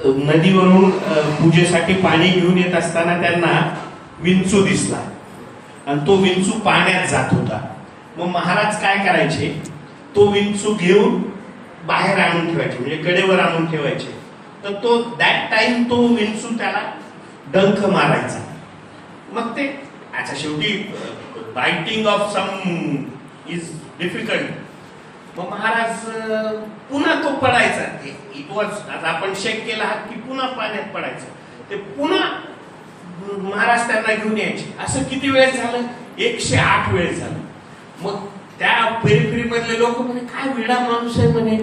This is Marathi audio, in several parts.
नदीवरून पूजेसाठी पाणी घेऊन येत असताना त्यांना विंचू दिसला आणि तो विंचू पाण्यात जात होता. मग महाराज काय करायचे, तो विंचू घेऊन बाहेर आणून ठेवायचे, म्हणजे कडेवर आणून ठेवायचे. तर तो दॅट टाइम तो विंचू त्याला डंख मारायचा. मग ते अच्छा शेवटी biting of some is difficult. मग महाराज पुन्हा तो पडायचा. इट वॉज, आता आपण चेक केला की पुन्हा पाण्यात पडायचं. ते पुन्हा महाराज त्यांना घेऊन यायचे. असं किती वेळ झालं, 108 वेळ झालं. मग त्या पेरिफेरी मधले लोक म्हणे काय वेडा माणूस आहे म्हणे,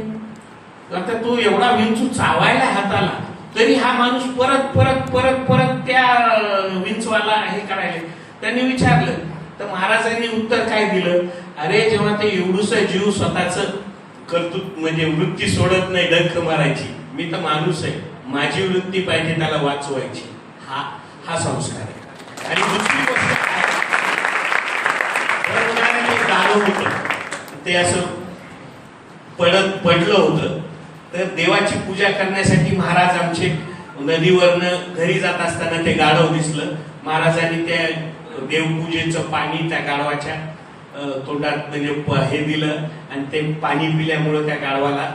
आता तो एवढा विंचू चावायला हाताला तरी हा माणूस परत परत परत परत त्या विंचवाला हे करायला. त्यांनी विचारलं तर महाराजांनी उत्तर काय दिलं, अरे जेव्हा ते एवढूस जीव स्वतःच कर्तृत्व म्हणजे वृत्ती सोडत नाही डंख मारायची, मी तर माणूस आहे, माझी वृत्ती पाहिजे त्याला वाचवायची. हा संस्कार आहे. आणि दुसरी गोष्ट ते असं पडलं होतं. तर देवाची पूजा करण्यासाठी महाराज आमचे नदीवरनं घरी जात असताना ते गाढव दिसलं. महाराजांनी त्या देवपूजेचं पाणी त्या गाढवाच्या तोंडात म्हणजे हे दिलं आणि ते पाणी पिल्यामुळे त्या गाढवाला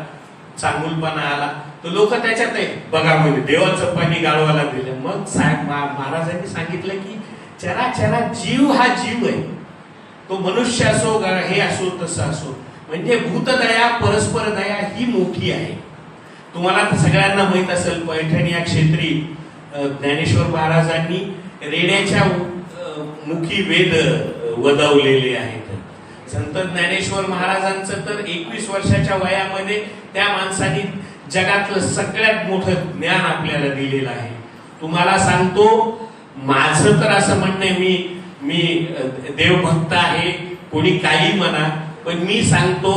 चांगुलपणा आला. तर लोक त्याच्यात आहे बघा म्हणजे देवाचं पाणी गाढवाला दिलं. मग साहेब महाराजांनी सांगितलं की चराचरा जीव हा जीव आहे, तो मनुष्य असो हे असो तसं असो, म्हणजे भूतदया परस्पर दया ही मोठी आहे. तुम्हाला तर सगळ्यांना माहित असेल पैठण या क्षेत्री ज्ञानेश्वर महाराजांनी रेड्याच्या मुखी वेद वदवलेले आहेत. संत ज्ञानेश्वर महाराजांचं तर 21 वर्षाच्या वयामध्ये त्या माणसाने जगातलं सगळ्यात मोठं ज्ञान आपल्याला दिलेलं आहे. तुम्हाला सांगतो, माझं तर असं म्हणणं आहे, मी देवभक्त आहे, कोणी काही म्हणा, पण मी सांगतो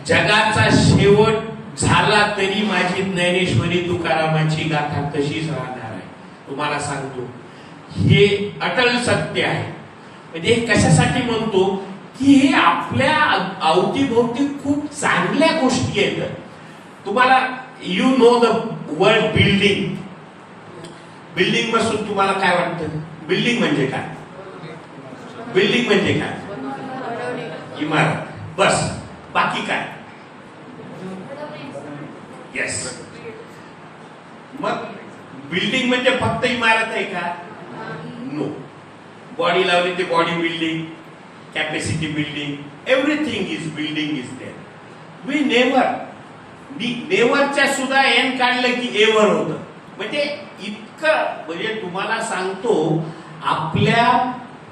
जगाचा शेवट झाला तरी माझी ज्ञानेश्वरी तुकारामाची गाथा तशीच राहणार आहे. तुम्हाला सांगतो हे अटल सत्य आहे. म्हणजे कशासाठी म्हणतो की हे आपल्या अवतीभोवती खूप चांगल्या गोष्टी आहेत. तुम्हाला you know the word building. Building पासून तुम्हाला काय वाटतं, बिल्डिंग म्हणजे काय, बिल्डिंग म्हणजे काय, इमारत, बस, बाकी काय, येस. मग बिल्डिंग म्हणजे फक्त इमारत आहे का, नो. बॉडी लावली ते body building, capacity building, everything is building is there. We नेव्हरच्या सुद्धा एन काढलं की एव्हर होतं. म्हणजे इतकं, म्हणजे तुम्हाला सांगतो आपल्या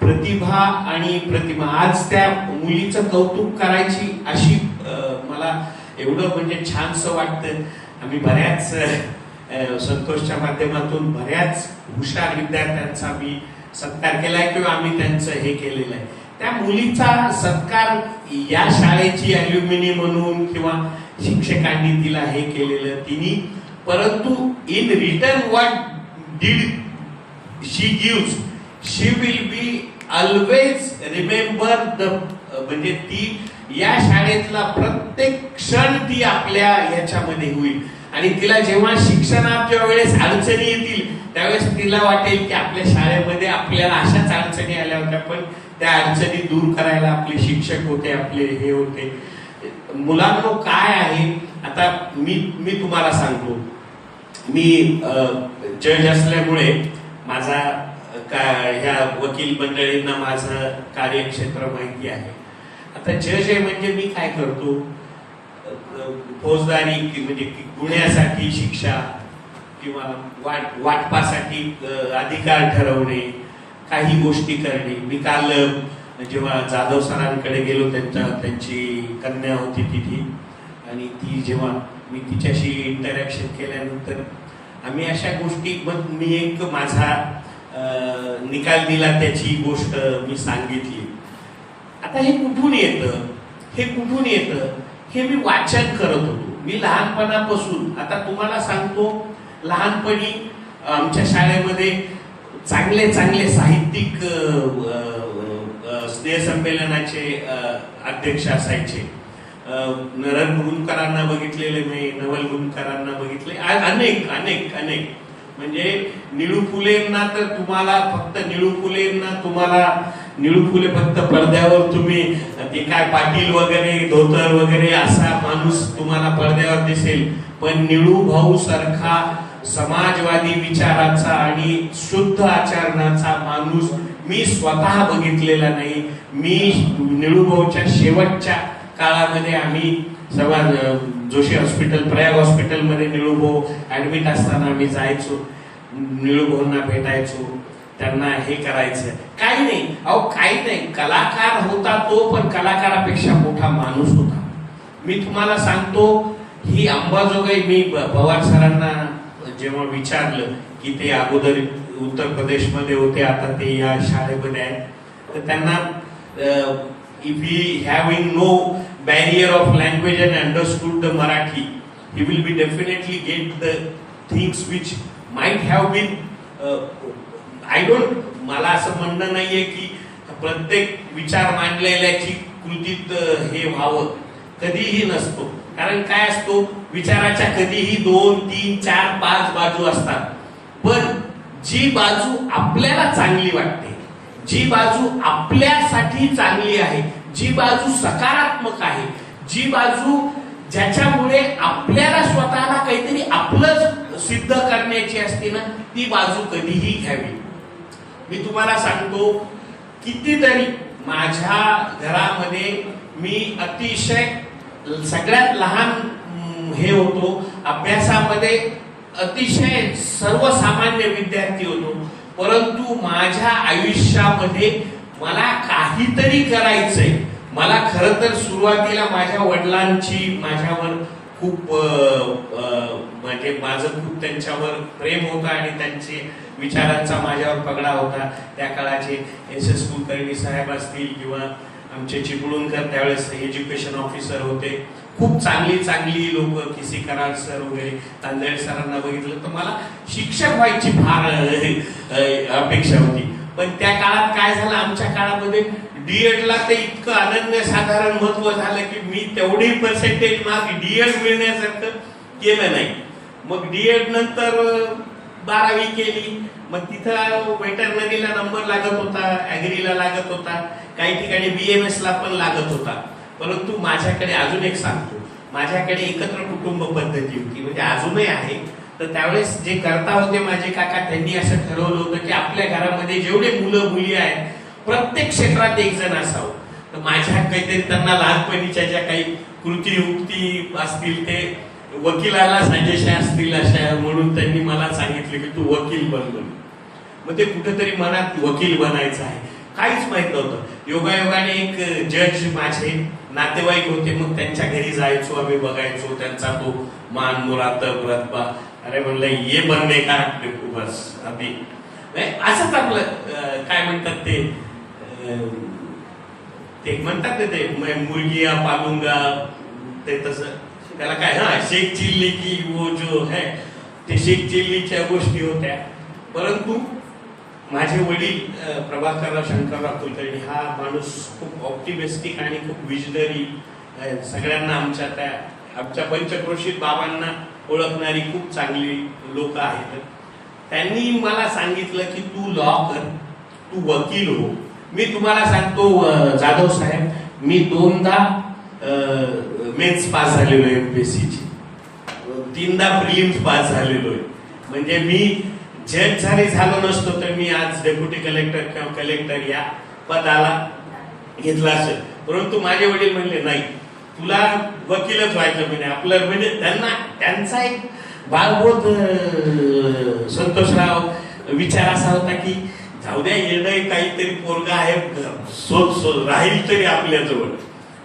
प्रतिभा आणि प्रतिमा. आज त्या मुलीचं कौतुक करायची अशी मला एवढं म्हणजे छानसं वाटतं. आम्ही बऱ्याच संतोषच्या माध्यमातून बऱ्याच हुशार विद्यार्थ्यांचा मी सत्कार केलाय किंवा आम्ही त्यांचं हे केलेलं आहे. त्या मुलीचा सत्कार या शाळेची अल्युमिनी म्हणून किंवा शिक्षकांनी तिला हे केलेलं तिने, परंतु in return what did she gives she will be always remember the. म्हणजे ती या शाळेतला प्रत्येक क्षण ती आपल्या ह्याच्यामध्ये होईल. आणि तिला जेव्हा शिक्षणाच्या वेळेस अडचणी येतील त्यावेळेस तिला वाटेल की आपल्या शाळेमध्ये आपल्याला अशाच अडचणी आल्या होत्या, पण त्या अडचणी दूर करायला आपले शिक्षक होते, आपले हे होते. मुलांनो काय आहे, आता मी तुम्हाला सांगतो, मी जज असल्यामुळे माझा ह्या वकील मंडळींना माझं कार्यक्षेत्र माहिती आहे. आता जज आहे म्हणजे मी काय करतो, फौजदारी म्हणजे गुन्ह्यासाठी शिक्षा किंवा वाटपासाठी अधिकार ठरवणे, काही गोष्टी करणे. मी काल जेव्हा जाधव सरांकडे गेलो, त्यांची कन्या होती तिथे, आणि ती जेव्हा मी तिच्याशी इंटरॅक्शन केल्यानंतर आम्ही अशा गोष्टी, मग मी एक माझा निकाल दिला, त्याची गोष्ट मी सांगितली. आता हे कुठून येतं, हे कुठून येतं, हे मी वाचन करत होतो. मी लहानपणापासून, आता तुम्हाला सांगतो, लहानपणी आमच्या शाळेमध्ये चांगले चांगले साहित्यिक स्नेहसंमेलनाचे अध्यक्ष असायचे. रणगुंकरांना बघितलेले मी, नवल गुंकरांना बघितले, अनेक अनेक अनेक. म्हणजे निळू फुलेंना तर तुम्हाला फक्त निळू फुले फक्त पडद्यावर तुम्ही ते काय पाटील वगैरे धोतर वगैरे असा माणूस तुम्हाला पडद्यावर दिसेल, पण निळू भाऊ सारखा समाजवादी विचाराचा आणि शुद्ध आचरणाचा माणूस मी स्वतः बघितलेला नाही. मी निळूभाऊच्या शेवटच्या काळामध्ये आम्ही समाज जोशी हॉस्पिटल, प्रयाग हॉस्पिटल मध्ये निळूभाऊ ऍडमिट असताना आम्ही जायचो, निळूभाऊंना भेटायचो, त्यांना हे करायचं. काही नाही, अहो काही नाही, कलाकार होता तो, पण कलाकारापेक्षा मोठा माणूस होता. मी तुम्हाला सांगतो, ही अंबाजोगाई, मी पवार सरांना जेव्हा विचारलं की ते अगोदर उत्तर प्रदेशमध्ये होते, आता ते या शाळेमध्ये आहेत, तर त्यांना if he having no barrier of language and understood the Marathi, he will be definitely get the things which might have been I don't, मला असं म्हणणं नाहीये की प्रत्येक विचार मांडलेल्याची कृतीत हे व्हावं, कधीही नसतो. कारण काय असतो, विचाराच्या कधीही 2, 3, 4, 5 बाजू असतात, पण जी बाजू आपल्याला चांगली वाटते, जी बाजू आपल्यासाठी चांगली आहे, जी बाजू सकारात्मक आहे, जी बाजू ज्याच्यामुळे आपल्याला स्वतःला काहीतरी आपलं सिद्ध करण्याची असते ना, ती बाजू कधीही घ्यावी. मी तुम्हाला सांगतो, कितीतरी माझ्या घरामध्ये मी अतिशय सगळ्यात लहान हे होतो, अभ्यासामध्ये अतिशय सर्वसामान्य विद्यार्थी होतो, परंतु माझ्या आयुष्यामध्ये मला काहीतरी करायचंय. मला खरं तर सुरुवातीला माझ्या वडिलांची माझ्यावर खूप म्हणजे माझं खूप त्यांच्यावर प्रेम होतं आणि त्यांचे विचारांचा माझ्यावर पगडा होता. त्या काळाचे SS कुलकर्णी साहेब असतील किंवा आमचे चिपळूणकर त्यावेळेस एज्युकेशन ऑफिसर होते, खूप चांगली लोक, किसी कराड सर वगैरे, तांदळे सरांना बघितलं तर मला शिक्षक व्हायची फार अपेक्षा होती. पण त्या काळात काय झालं, आमच्या काळामध्ये डीएडला ते इतकं अनन्यसाधारण महत्व झालं की मी तेवढी पर्सेंटेज मार्क डीएड मिळण्यासारखं केलं नाही. मग डीएड नंतर 12वी केली, मग तिथं वेटरनरीला नंबर लागत होता, ऍग्रीला लागत होता, काही ठिकाणी BMS ला पण लागत होता. परंतु माझ्याकडे अजून एक सांगतो, माझ्याकडे एकत्र कुटुंब पद्धती होती, म्हणजे अजूनही आहे. तर त्यावेळेस जे करता होते माझे काका, त्यांनी असं ठरवलं होतं की आपल्या घरामध्ये जेवढे मुलं मुली आहेत प्रत्येक क्षेत्रात एक जण असावं. तर माझ्या काहीतरी त्यांना लहानपणीच्या ज्या काही कृती युक्ती असतील, ते वकिलाला साजेशा असतील अशा, म्हणून त्यांनी मला सांगितलं की तू वकील बन म्हणून. मग ते कुठेतरी मनात वकील बनायचं आहे, काहीच माहित नव्हतं. योगायोगाने एक जज माझे नातेवाईक होते, मग त्यांच्या घरी जायचो, आम्ही बघायचो त्यांचा तो मान मुरातब रतबा. अरे म्हणलं ये बनने का बस अभी असंच आपलं काय म्हणतात ते म्हणतात ते मुर्गिया पालूंगा, ते तसं त्याला काय, हा शेख चिल्ली की वो जो है, ते शेख चिल्लीच्या गोष्टी होत्या. परंतु माझे वडील प्रभाकरराव शंकरराव कुलकर्णी हा माणूस खूप ऑप्टिमिस्टिक आणि खूप विजनरी, सगळ्यांना आमच्या पंचक्रोशीत बाबांना ओळखणारी खूप चांगली लोक आहेत. त्यांनी मला सांगितलं की तू लॉ कर, तू वकील हो. मी तुम्हाला सांगतो जाधव साहेब, मी 2दा मेन्स पास झालेलो आहे, MPSCची 3दा प्रिलिम्स पास झालेलो आहे. म्हणजे मी जज जरी झालो नसतो तर मी आज डेप्युटी कलेक्टर किंवा कलेक्टर या पदाला घेतला असेल. परंतु माझे वडील म्हणले नाही, तुला वकीलच व्हायचं. म्हणजे आपलं म्हणजे त्यांचा एक बालबोध संतोषराव विचार असा होता की जाऊ द्या, येणं काहीतरी पोरगा आहे, राहील तरी आपल्या जवळ.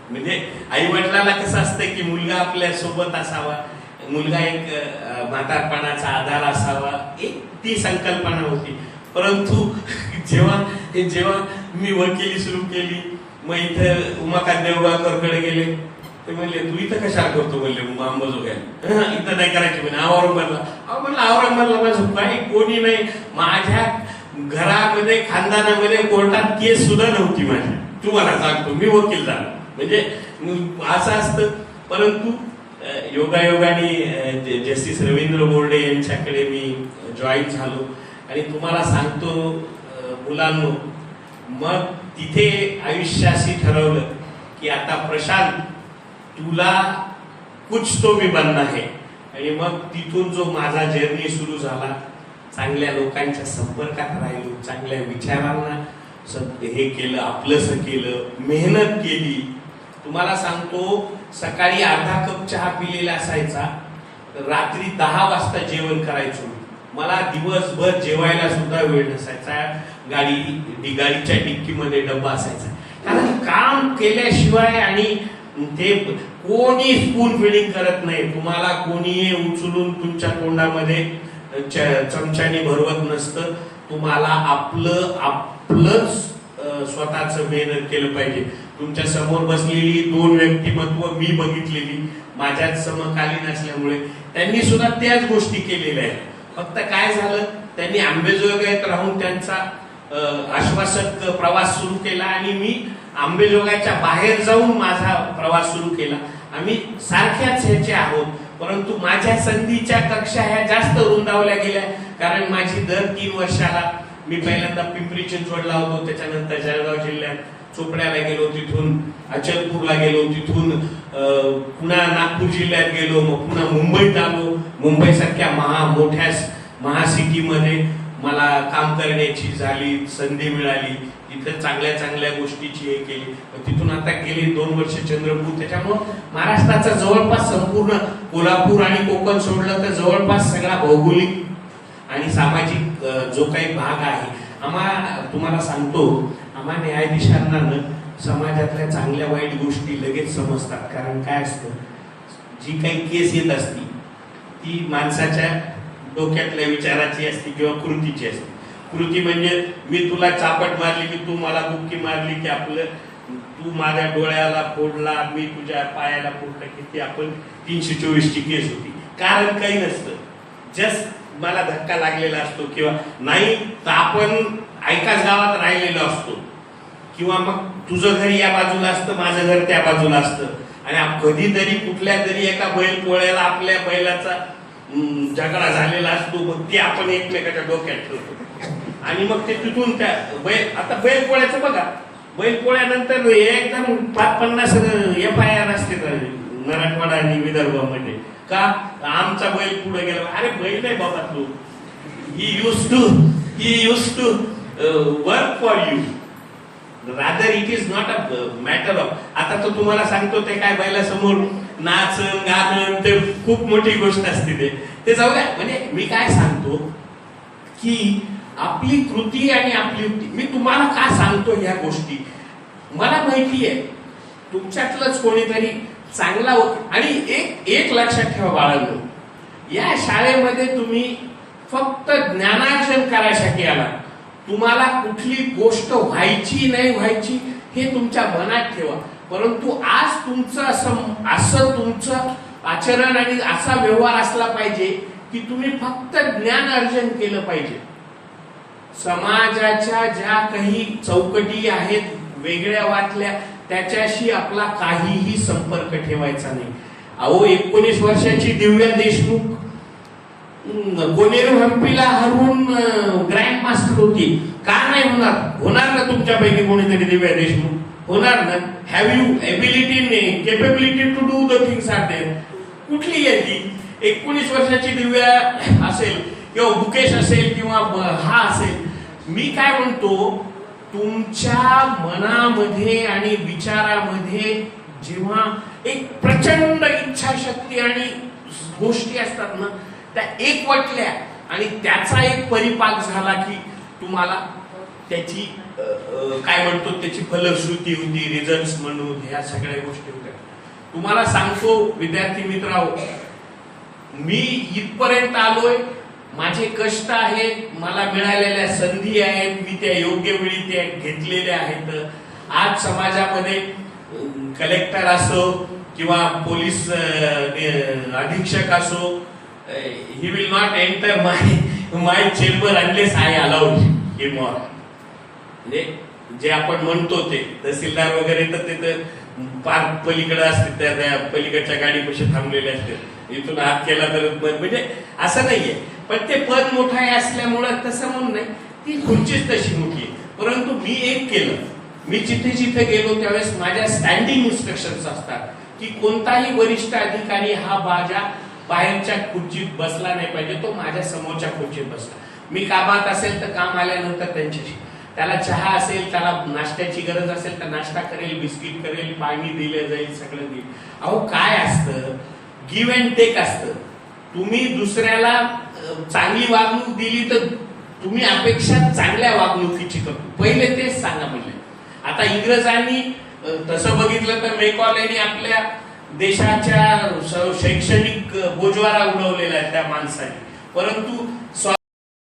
म्हणजे आई वडिलांना कसं असतं की मुलगा आपल्या सोबत असावा, मुलगा एक म्हातारपणाचा आधार असावा, एक ती संकल्पना होती. परंतु जेव्हा मी वकिली सुरू केली, मग इथं उमाकांत देवगावकरकडे गेले, ते म्हणले तू इथं कशाला करतो, म्हणले अंबाजोगाईला, इथं नाही करायची म्हणे, औरंगाबादला. औरंगाबादला माझं काही कोणी नाही, माझ्या घरामध्ये खानदानामध्ये कोर्टात केस सुद्धा नव्हती माझी. तुम्हाला सांगतो, मी वकील झालो. म्हणजे असं असतं. परंतु योगायोगाने जस्टिस रवींद्र बोर्डे यांच्याकडे मी जॉईन झालो आणि तुम्हाला सांगतो मुलांनो, मग तिथे आयुष्याशी ठरवलं की आता प्रशांत तुला कुछ तो भी बनना है. आणि मग तिथून जो माझा जर्नी सुरू झाला, चांगल्या लोकांच्या संपर्कात राहिलो, चांगल्या विचारांना हे केलं, आपलंसं केलं, मेहनत केली. तुम्हाला सांगतो सकाळी अर्धा कप चहा पिलेला असायचा, रात्री 10 वाजता जेवण करायचो. मला दिवसभर जेवायला सुद्धा वेळ नसायचा. गाडीच्या डिक्कीमध्ये डब्बा असायचा, कारण काम केल्याशिवाय आणि ते कोणी स्पून फिडिंग करत नाही. तुम्हाला कोणी उचलून तुमच्या तोंडामध्ये चमच्याने भरवत नसतं. तुम्हाला आपलंच स्वतःच मेहनत केलं पाहिजे. तुमच्या समोर बसलेली 2 व्यक्तिमत्व मी बघितलेली, माझ्याच समकालीन असल्यामुळे त्यांनी सुद्धा त्याच गोष्टी केलेल्या आहेत. फक्त काय झालं, त्यांनी अंबेजोगाईत राहून त्यांचा आश्वासक प्रवास सुरू केला आणि मी अंबेजोगाईच्या बाहेर जाऊन माझा प्रवास सुरू केला. आम्ही सारख्याच ह्याचे आहोत, परंतु माझ्या संधीच्या कक्षा ह्या जास्त रुंदावल्या गेल्या. कारण माझी दर 3 वर्षाला, मी पहिल्यांदा पिंपरी चिंचवडला होतो, त्याच्यानंतर जळगाव जिल्ह्यात चोपड्याला गेलो, तिथून अचलपूरला गेलो, तिथून पुन्हा नागपूर जिल्ह्यात गेलो, मग पुन्हा मुंबईत आलो. मुंबईसारख्या मोठ्या महासिटीमध्ये मला काम करण्याची संधी मिळाली. तिथे चांगल्या चांगल्या गोष्टीची हे केली. तिथून आता गेली 2 वर्ष चंद्रपूर. त्याच्यामुळं महाराष्ट्राचा जवळपास संपूर्ण कोल्हापूर आणि कोकण सोडलं तर जवळपास सगळा भौगोलिक आणि सामाजिक जो काही भाग आहे, तुम्हाला सांगतो, आम्हा न्यायाधीशांना समाजातल्या चांगल्या वाईट गोष्टी लगेच समजतात. कारण काय असतं, जी काही केस येत असती ती माणसाच्या डोक्यातल्या विचाराची असते किंवा कृतीची असते. कृती म्हणजे मी तुला चापट मारली की तू मला बुक्की मारली, की आपलं तू माझ्या डोळ्याला फोडला, मी तुझ्या पायाला फोडला, की ती आपण 324 ची केस होती. कारण काही नसतं, जस्ट मला धक्का लागलेला असतो किंवा नाही तर आपण एकाच गावात राहिलेलो असतो, किंवा मग तुझं घर या बाजूला असतं, माझं घर त्या बाजूला असतं, आणि कधीतरी कुठल्या तरी एका बैल पोळ्याला आपल्या बैलाचा झगडा झालेला असतो. मग ते आपण एकमेकाच्या डोक्यात ठेवतो आणि मग ते तिथून त्या आता बैल पोळ्याचं बघा, बैल पोळ्यानंतर एकदम 50 FIR असते मराठवाडा आणि विदर्भामध्ये. का आमचा बैल पुढे गेला? अरे बैल नाही बाबा, तू ही used to work for you, rather it is not a matter of. आता तो तुम्हाला सांगतो ते काय, बैलासमोर नाचन गाणं ते खूप मोठी गोष्ट असते. ते जाऊ द्या. म्हणजे मी काय सांगतो की आपली कृती आणि आपली युक्ती. मी तुम्हाला का सांगतो ह्या गोष्टी, मला माहिती आहे तुमच्यातलंच कोणीतरी चांगला. आणि एक लक्षात ठेवा बाळांनो, या शाळेमध्ये तुम्ही फक्त ज्ञानार्जन करायसाठी आला. तुम्हाला कुठली गोष्ट व्हायची नाही व्हायची हे तुमच्या मनात ठेवा. परंतु आज तुमचं असं तुमचं आचरण आणि असा व्यवहार असला पाहिजे की तुम्ही फक्त ज्ञान अर्जन केलं पाहिजे. समाजाच्या ज्या काही चौकटी आहेत वेगळ्या वाटल्या, त्याच्याशी आपला काहीही संपर्क ठेवायचा नाही. अहो 19 वर्षाची दिव्या देशमुख कोनेरू हम्पीला हरवून ग्रँड मास्टर होती. का नाही होणार ना तुमच्यापैकी कोणीतरी दिव्या देशमुख होणार ना. Have you ability capability to do the things are there. कुठली आहे ती? 19 वर्षाची दिव्या असेल किंवा मुकेश असेल किंवा हा असेल. मी काय म्हणतो, तुमच्या मनामध्ये आणि विचारामध्ये जेव्हा एक प्रचंड इच्छाशक्ती आणि गोष्टी असतात ना, त्या एकवटल्या आणि त्याचा एक परिपाक झाला की तुम्हाला त्याची काय म्हणतो त्याची फलश्रुती होती, रिझल्ट म्हणून ह्या सगळ्या गोष्टी होत्या. तुम्हाला सांगतो विद्यार्थी मित्रांनो, मी इथपर्यंत आलोय, माझे कष्ट आहेत, मला मिळालेल्या संधी आहेत, मी त्या योग्य वेळी त्या घेतलेल्या आहेत. आज समाजामध्ये कलेक्टर असो किंवा पोलीस अधीक्षक असो, he will not enter my chamber unless I allowed him or. म्हणजे जे आपण म्हणतो ते तहसीलदार वगैरे तर पार पलीकडे असते त्या पलीकडच्या गाडीपाशी थांबलेले असते, इथून हात केला तर म्हणजे असं नाहीये. पण ते पद मोठं आहे असल्यामुळं तसं म्हणून नाही, ती खुर्चीच तशी मोठी आहे. परंतु मी एक केलं, मी जिथे जिथे गेलो त्यावेळेस माझ्या स्टँडिंग इन्स्ट्रक्शन्स असतात की कोणताही वरिष्ठ अधिकारी हा माझ्या बाहेरच्या खुर्चीत बसला नाही पाहिजे, तो माझ्या समोरच्या खुर्चीत बसला. मी कामात असेल तर काम आल्यानंतर त्यांच्याशी, त्याला चहा असेल, त्याला नाश्त्याची गरज असेल तर नाश्ता करेल, बिस्किट करेल, पाणी दिलं जाईल, सगळं देईल. अहो काय असतं, गिव्ह अँड टेक असतं. तुम्ही दुसऱ्याला चांगली वागणूक दिली तर तुम्ही अपेक्षा चांगल्या वागणुकीची करतो, पहिले तेच सांगा म्हणले. आता इंग्रजांनी तसं बघितलं तर मेकॉलेने आपल्या देशाच्या शैक्षणिक बोजवारा उडवलेला आहे त्या माणसाने, परंतु